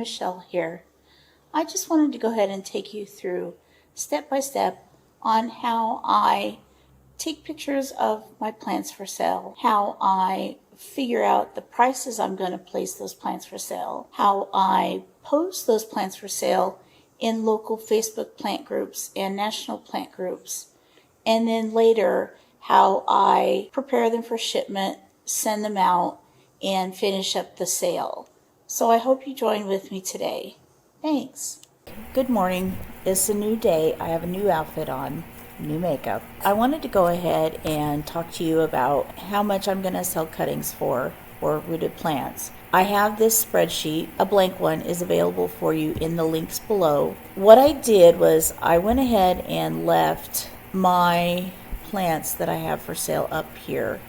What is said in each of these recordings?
Michelle here. I just wanted to go ahead and take you through step by step on how I take pictures of my plants for sale, how I figure out the prices I'm going to place those plants for sale, how I post those plants for sale in local Facebook plant groups and national plant groups, and then later how I prepare them for shipment, send them out, and finish up the sale. So I hope you join with me today. Thanks. Good morning. It's a new day. I have a new outfit on, new makeup. I wanted to go ahead and talk to you about how much I'm going to sell cuttings for rooted plants. I have this spreadsheet. A blank one is available for you in the links below. What I did was I went ahead and left my plants that I have for sale up here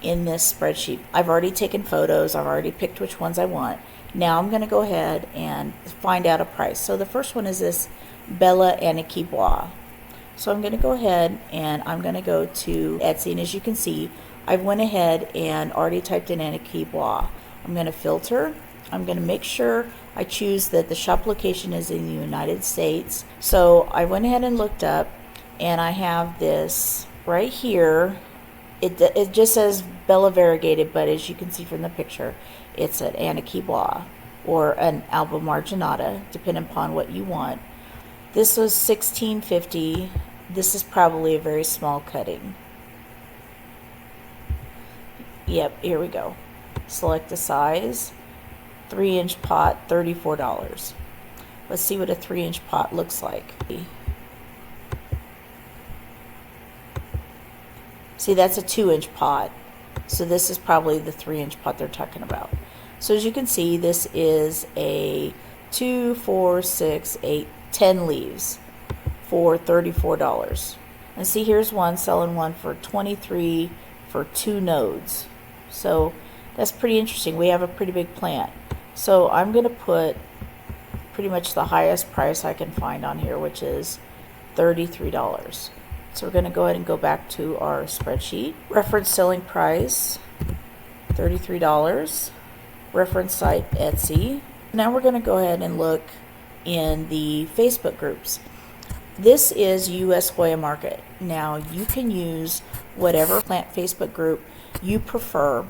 in this spreadsheet. I've already taken photos. I've already picked which ones I want. Now I'm going to go ahead and find out a price. So the first one is this Bella Aniquibois. So I'm going to go ahead and I'm going to go to Etsy, and as you can see, I went ahead and already typed in Aniquibois. I'm going to filter. I'm going to make sure I choose that the shop location is in the United States. So I went ahead and looked up, and I have this right here. It just says Bella Variegated, but as you can see from the picture, it's an Aniquibois or an Alba Marginata, depending upon what you want. This was $16.50. This is probably a very small cutting. Yep, here we go. Select the size. 3-inch pot, $34. Let's see what a 3-inch pot looks like. See, that's a 2-inch pot. So this is probably the 3-inch pot they're talking about. So as you can see, this is a 2, 4, 6, 8, 10 leaves for $34. And see, here's one selling one for $23 for 2 nodes. So that's pretty interesting. We have a pretty big plant. So I'm going to put pretty much the highest price I can find on here, which is $33. So we're going to go ahead and go back to our spreadsheet. Reference selling price, $33. Reference site, Etsy. Now we're going to go ahead and look in the Facebook groups. This is US Hoya Market. Now you can use whatever plant Facebook group you prefer.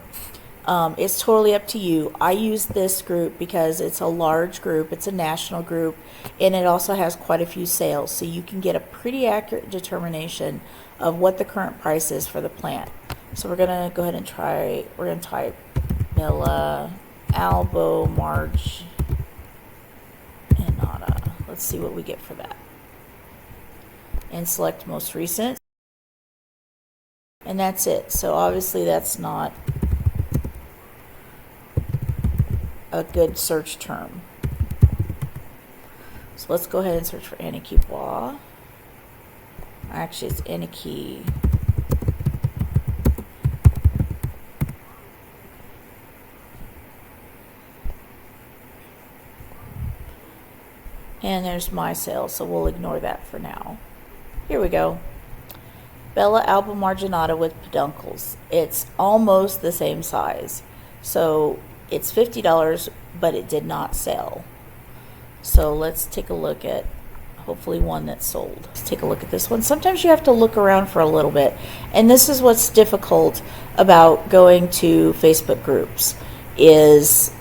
It's totally up to you. I use this group because it's a large group, it's a national group, and it also has quite a few sales, so you can get a pretty accurate determination of what the current price is for the plant. So we're going to go ahead and we're going to type Bella Alba Marginata. Let's see what we get for that. And select most recent. And that's it. So obviously that's not a good search term. So let's go ahead and search for Aniquibois. Actually, it's Aniqui. And there's my sale, so we'll ignore that for now. Here we go. Bella Alba Marginata with peduncles. It's almost the same size. So it's $50, but it did not sell. So let's take a look at hopefully one that sold. Let's take a look at this one. Sometimes you have to look around for a little bit, and this is what's difficult about going to Facebook groups, is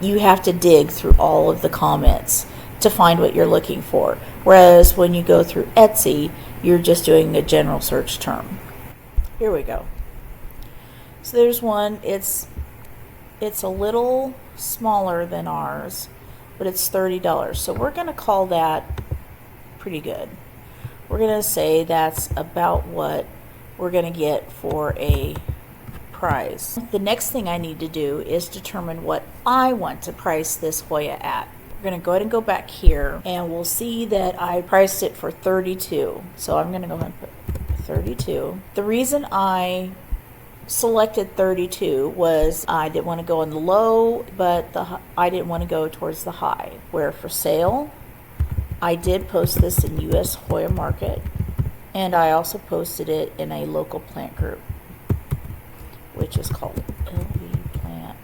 you have to dig through all of the comments to find what you're looking for. Whereas when you go through Etsy, you're just doing a general search term. Here we go. So there's one. It's a little smaller than ours, but it's $30. So we're going to call that pretty good. We're going to say that's about what we're going to get for a price. The next thing I need to do is determine what I want to price this Hoya at. We're going to go ahead and go back here, and we'll see that I priced it for $32. So I'm going to go ahead and put $32. The reason I selected $32 was I didn't want to go on the low, but I didn't want to go towards the high. Where for sale, I did post this in US Hoya Market, and I also posted it in a local plant group, which is called LV Plant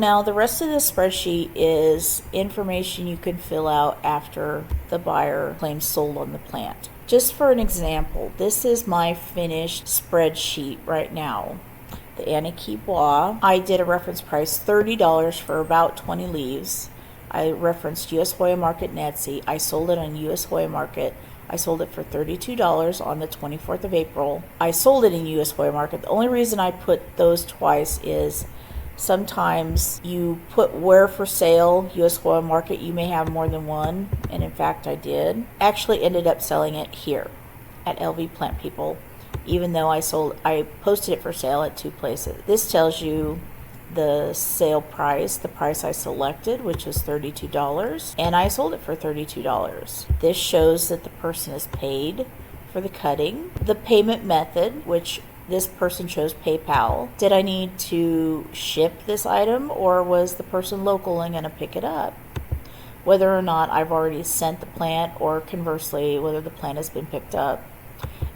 Now the rest of the spreadsheet is information you can fill out after the buyer claims sold on the plant. Just for an example, this is my finished spreadsheet right now. The Aniki Bois. I did a reference price $30 for about 20 leaves. I referenced US Hoya Market and Etsy. I sold it on US Hoya Market. I sold it for $32 on the 24th of April. I sold it in US Hoya Market. The only reason I put those twice is sometimes you put where for sale, US Hoya Market, you may have more than one, and in fact I did. Actually ended up selling it here at LV Plant People, even though I posted it for sale at 2 places. This tells you the sale price, the price I selected, which was $32, and I sold it for $32. This shows that the person is paid for the cutting. The payment method, which this person chose PayPal. Did I need to ship this item, or was the person local and going to pick it up? Whether or not I've already sent the plant, or conversely, whether the plant has been picked up.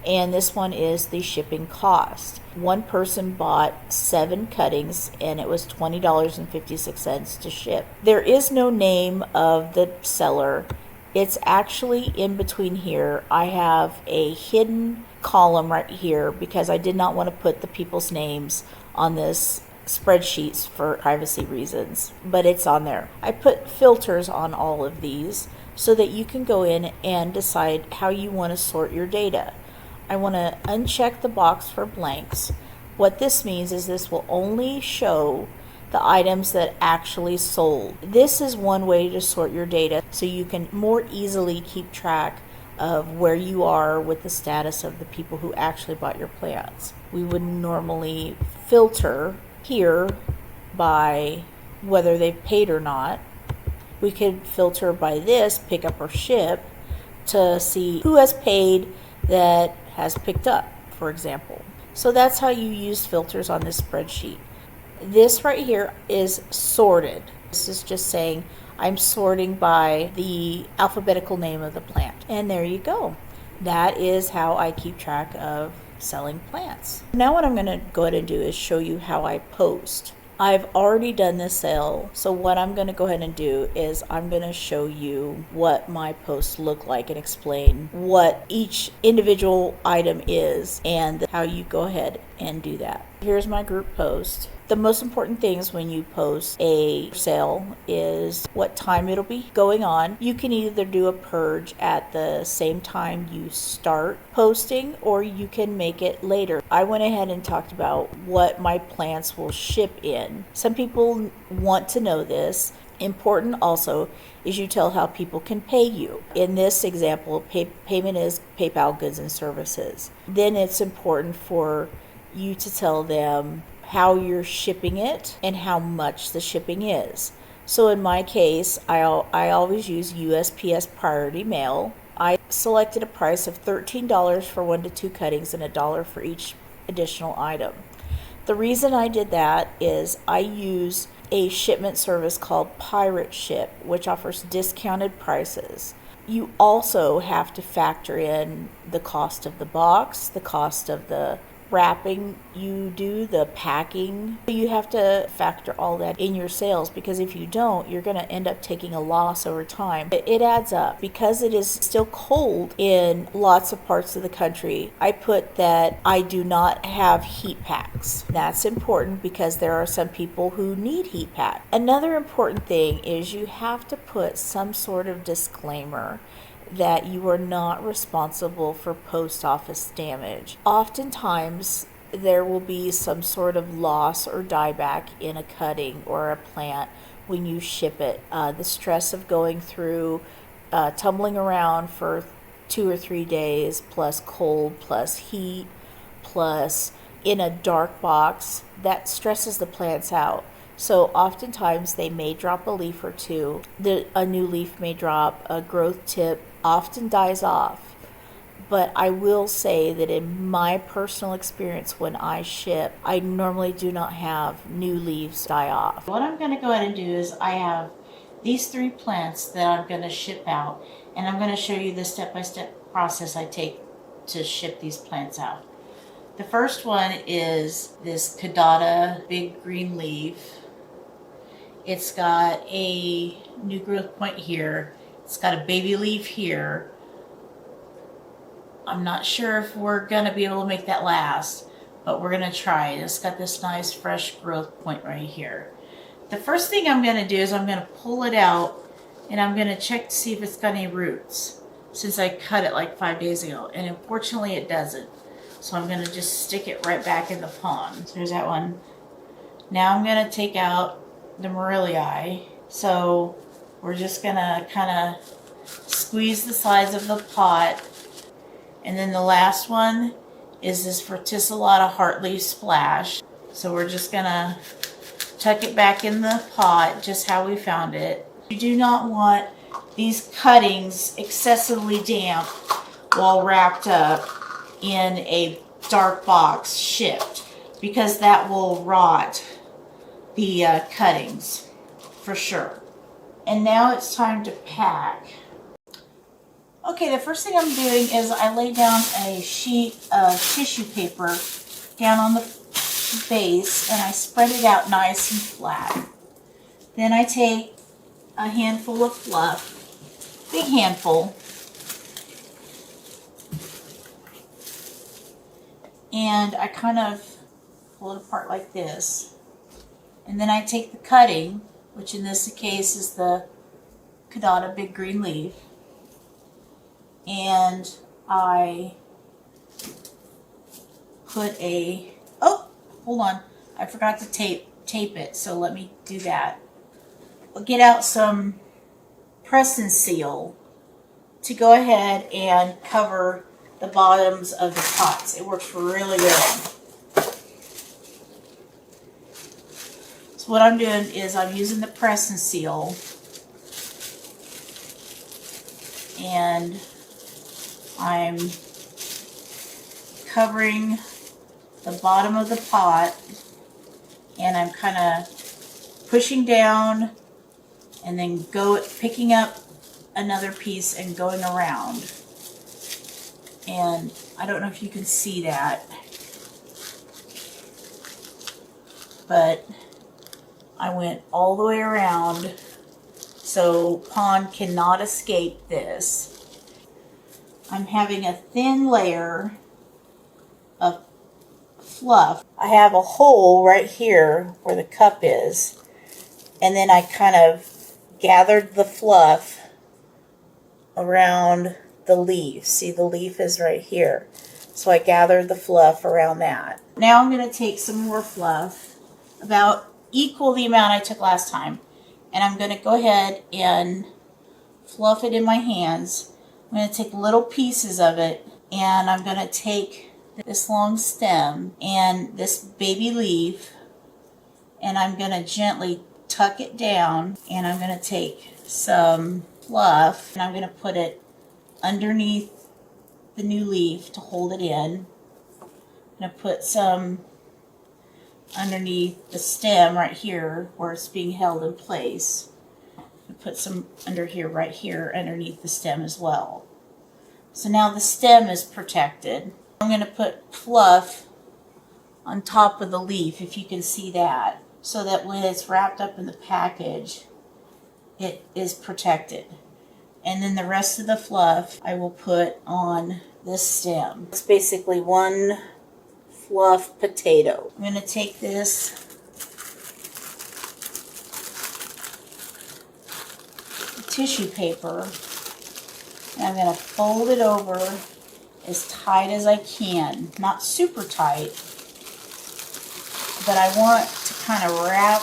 And this one is the shipping cost. One person bought 7 cuttings and it was $20.56 to ship. There is no name of the seller. It's actually in between here. I have a hidden column right here because I did not want to put the people's names on this spreadsheets for privacy reasons, but it's on there. I put filters on all of these so that you can go in and decide how you want to sort your data. I want to uncheck the box for blanks. What this means is this will only show the items that actually sold. This is one way to sort your data so you can more easily keep track of where you are with the status of the people who actually bought your plants. We would normally filter here by whether they've paid or not. We could filter by this, pick up or ship, to see who has paid that has picked up, for example. So that's how you use filters on this spreadsheet. This right here is sorted. This is just saying I'm sorting by the alphabetical name of the plant. And there you go. That is how I keep track of selling plants. Now what I'm going to go ahead and do is show you how I post. I've already done this sale, so what I'm going to go ahead and do is I'm going to show you what my posts look like and explain what each individual item is and how you go ahead and do that. Here's my group post. The most important things when you post a sale is what time it'll be going on. You can either do a purge at the same time you start posting, or you can make it later. I went ahead and talked about what my plants will ship in. Some people want to know this. Important also is you tell how people can pay you. In this example, payment is PayPal goods and services. Then it's important for you to tell them how you're shipping it and how much the shipping is. So in my case, I always use USPS priority mail. I selected a price of $13 for 1 to 2 cuttings and $1 for each additional item. The reason I did that is I use a shipment service called Pirate Ship, which offers discounted prices. You also have to factor in the cost of the box, the cost of the wrapping you do, the packing. You have to factor all that in your sales, because if you don't, you're going to end up taking a loss over time. It adds up. Because it is still cold in lots of parts of the country, I put that I do not have heat packs. That's important because there are some people who need heat packs. Another important thing is you have to put some sort of disclaimer that you are not responsible for post office damage. Oftentimes, there will be some sort of loss or dieback in a cutting or a plant when you ship it. The stress of going through, tumbling around for 2 or 3 days, plus cold, plus heat, plus in a dark box, that stresses the plants out. So oftentimes they may drop a leaf or two. A new leaf may drop. A growth tip often dies off. But I will say that in my personal experience when I ship, I normally do not have new leaves die off. What I'm going to go ahead and do is I have these 3 plants that I'm going to ship out, and I'm going to show you the step-by-step process I take to ship these plants out. The first one is this Caudata big green leaf. It's got a new growth point here. It's got a baby leaf here. I'm not sure if we're going to be able to make that last, but we're going to try it. It's got this nice fresh growth point right here. The first thing I'm going to do is I'm going to pull it out and I'm going to check to see if it's got any roots, since I cut it like 5 days ago, and unfortunately it doesn't. So I'm going to just stick it right back in the pond. So there's that one. Now I'm going to take out the Morellii. So we're just going to kind of squeeze the sides of the pot. And then the last one is this Verticillata Heartleaf Splash. So we're just going to tuck it back in the pot just how we found it. You do not want these cuttings excessively damp while wrapped up in a dark box shipped, because that will rot the cuttings for sure. And now it's time to pack. Okay, the first thing I'm doing is I lay down a sheet of tissue paper down on the base and I spread it out nice and flat. Then I take a handful of fluff, big handful, and I kind of pull it apart like this. And then I take the cutting, which in this case is the Caudata Big Green Leaf, and I put a, oh, hold on, I forgot to tape it, so let me do that. I'll get out some press and seal to go ahead and cover the bottoms of the pots. It works really good. So what I'm doing is I'm using the press and seal, and I'm covering the bottom of the pot, and I'm kind of pushing down and then picking up another piece and going around. And I don't know if you can see that, but I went all the way around so pond cannot escape this. I'm having a thin layer of fluff. I have a hole right here where the cup is, and then I kind of gathered the fluff around the leaf. See, the leaf is right here. So I gathered the fluff around that. Now I'm going to take some more fluff, about equal the amount I took last time, and I'm going to go ahead and fluff it in my hands. I'm going to take little pieces of it, and I'm going to take this long stem and this baby leaf, and I'm going to gently tuck it down, and I'm going to take some fluff and I'm going to put it underneath the new leaf to hold it in. I'm going to put some underneath the stem right here where it's being held in place. And put some under here, right here, underneath the stem as well. So now the stem is protected. I'm going to put fluff on top of the leaf, if you can see that, so that when it's wrapped up in the package, it is protected. And then the rest of the fluff I will put on this stem. It's basically one fluff potato. I'm going to take this tissue paper and I'm going to fold it over as tight as I can. Not super tight, but I want to kind of wrap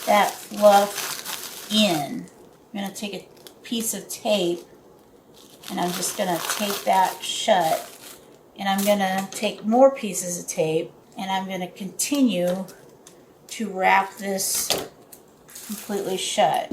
that fluff in. I'm going to take a piece of tape and I'm just going to tape that shut. And I'm going to take more pieces of tape and I'm going to continue to wrap this completely shut.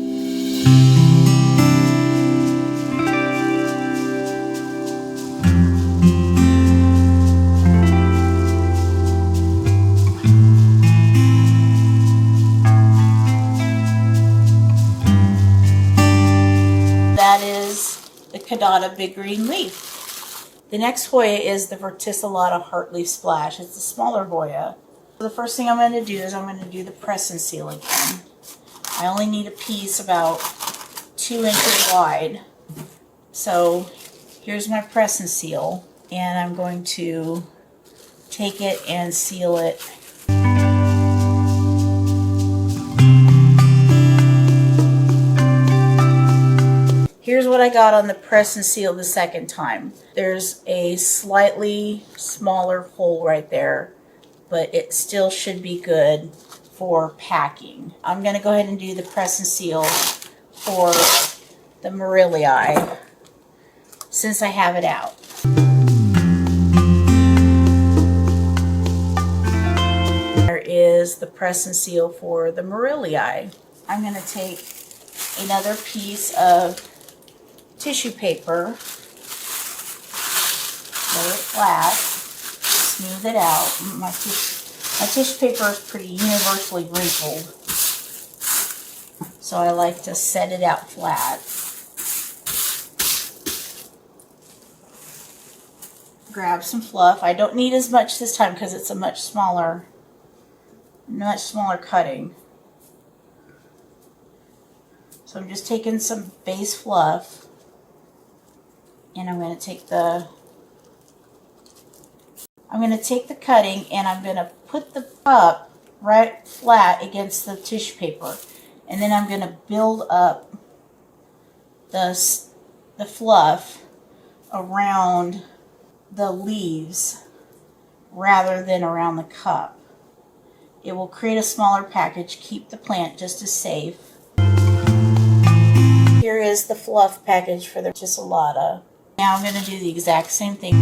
That is the Caudata Big Green Leaf. The next Hoya is the Verticillata Heartleaf Splash. It's a smaller Hoya. The first thing I'm going to do is I'm going to do the press and seal again. I only need a piece about 2 inches wide. So here's my press and seal, and I'm going to take it and seal it. Here's what I got on the press and seal the second time. There's a slightly smaller hole right there, but it still should be good for packing. I'm going to go ahead and do the press and seal for the Morelia since I have it out. There is the press and seal for the Morelia. I'm going to take another piece of tissue paper, lay it flat, smooth it out. My tissue paper is pretty universally wrinkled, so I like to set it out flat. Grab some fluff. I don't need as much this time because it's a much smaller cutting. So I'm just taking some base fluff, and I'm going to take the cutting, and I'm going to put the cup right flat against the tissue paper, and then I'm going to build up the fluff around the leaves rather than around the cup. It will create a smaller package, keep the plant just as safe. Here is the fluff package for the Hortisolata. Now I'm going to do the exact same thing.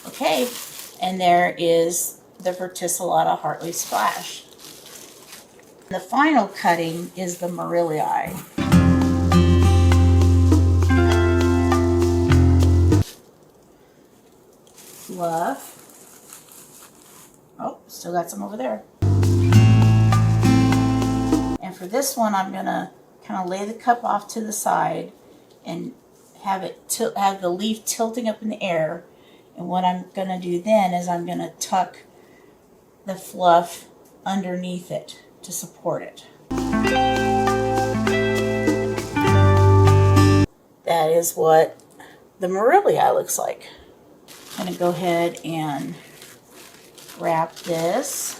Okay, and there is the Hortisolata Heartly Splash. The final cutting is the Morelia. Fluff. Oh, still got some over there. And for this one, I'm going to kind of lay the cup off to the side and have the leaf tilting up in the air. And what I'm going to do then is I'm going to tuck the fluff underneath it to support it. That is what the Morelia looks like. I'm going to go ahead and wrap this.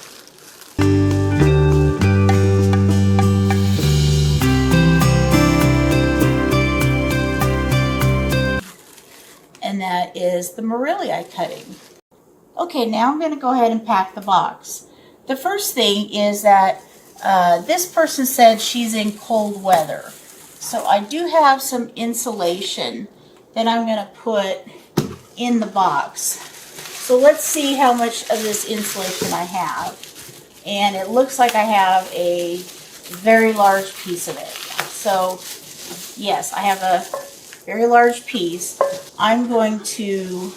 And that is the Morelia cutting. Okay, now I'm going to go ahead and pack the box. The first thing is that this person said she's in cold weather. So I do have some insulation that I'm going to put in the box. So let's see how much of this insulation I have. And it looks like I have a very large piece of it. So yes, I have a very large piece. I'm going to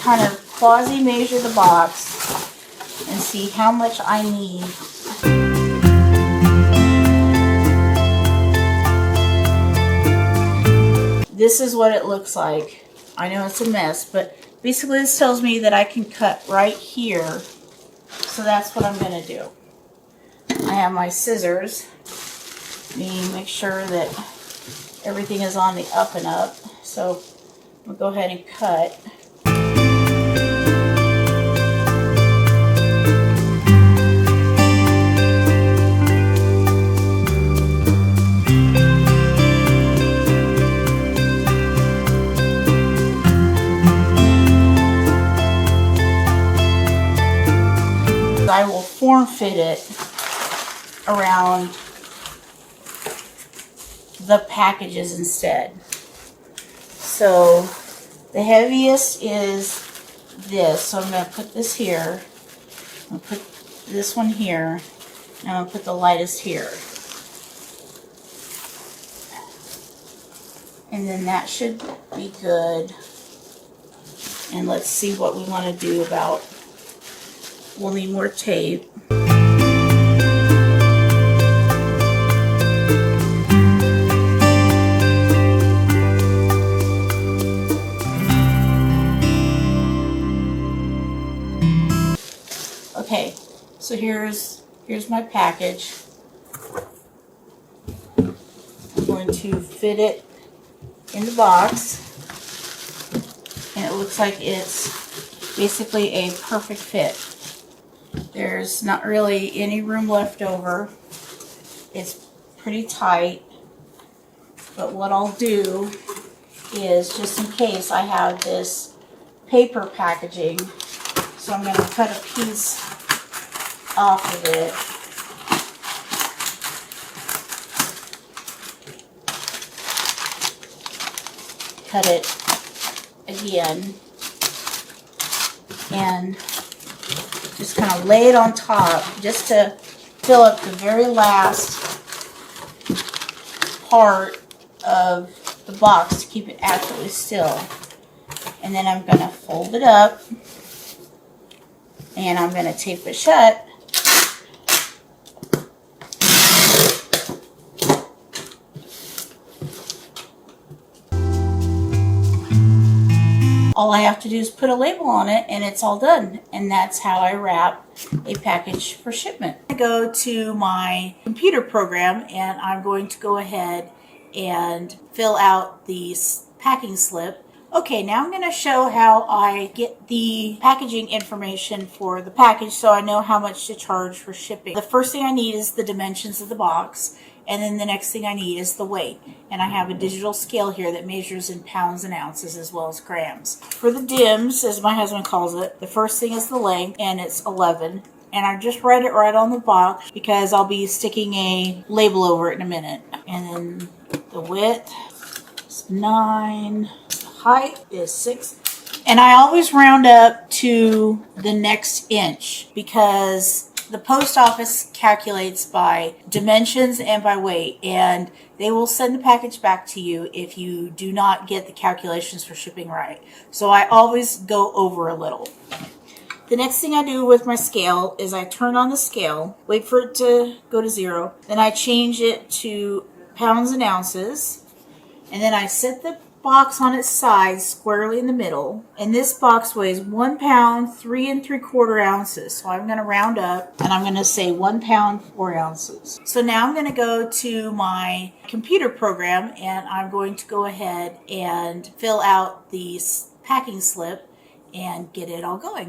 kind of quasi-measure the box and see how much I need. This is what it looks like. I know it's a mess, but basically this tells me that I can cut right here. So that's what I'm going to do. I have my scissors. Make sure that everything is on the up and up. So I'm going to go ahead and cut. I will form fit it around the packages instead. So the heaviest is this. So I'm going to put this here. I'm going to put this one here. And I'm going to put the lightest here. And then that should be good. And let's see what we want to do about. We'll need more tape. I here's my package. I'm going to fit it in the box, and it looks like it's basically a perfect fit. There's not really any room left over. It's pretty tight, but what I'll do is, just in case, I have this paper packaging, so I'm going to cut a piece off of it. Cut it again and just kind of lay it on top just to fill up the very last part of the box to keep it absolutely still. And then I'm going to fold it up and I'm going to tape it shut. All I have to do is put a label on it and it's all done. And that's how I wrap a package for shipment. I go to my computer program and I'm going to go ahead and fill out the packing slip. Okay, now I'm going to show how I get the packaging information for the package so I know how much to charge for shipping. The first thing I need is the dimensions of the box, and then the next thing I need is the weight. And I have a digital scale here that measures in pounds and ounces as well as grams. For the dims, as my husband calls it, the first thing is the length, and it's 11. And I just write it right on the box because I'll be sticking a label over it in a minute. And then the width is 9. Height is 6, and I always round up to the next inch because the post office calculates by dimensions and by weight, and they will send the package back to you if you do not get the calculations for shipping right. So I always go over a little. The next thing I do with my scale is I turn on the scale, wait for it to go to 0, then I change it to pounds and ounces, and then I set the box on its side squarely in the middle, and this box weighs 1 pound 3 3/4 ounces. So I'm going to round up and I'm going to say 1 pound 4 ounces. So now I'm going to go to my computer program and I'm going to go ahead and fill out the packing slip and get it all going.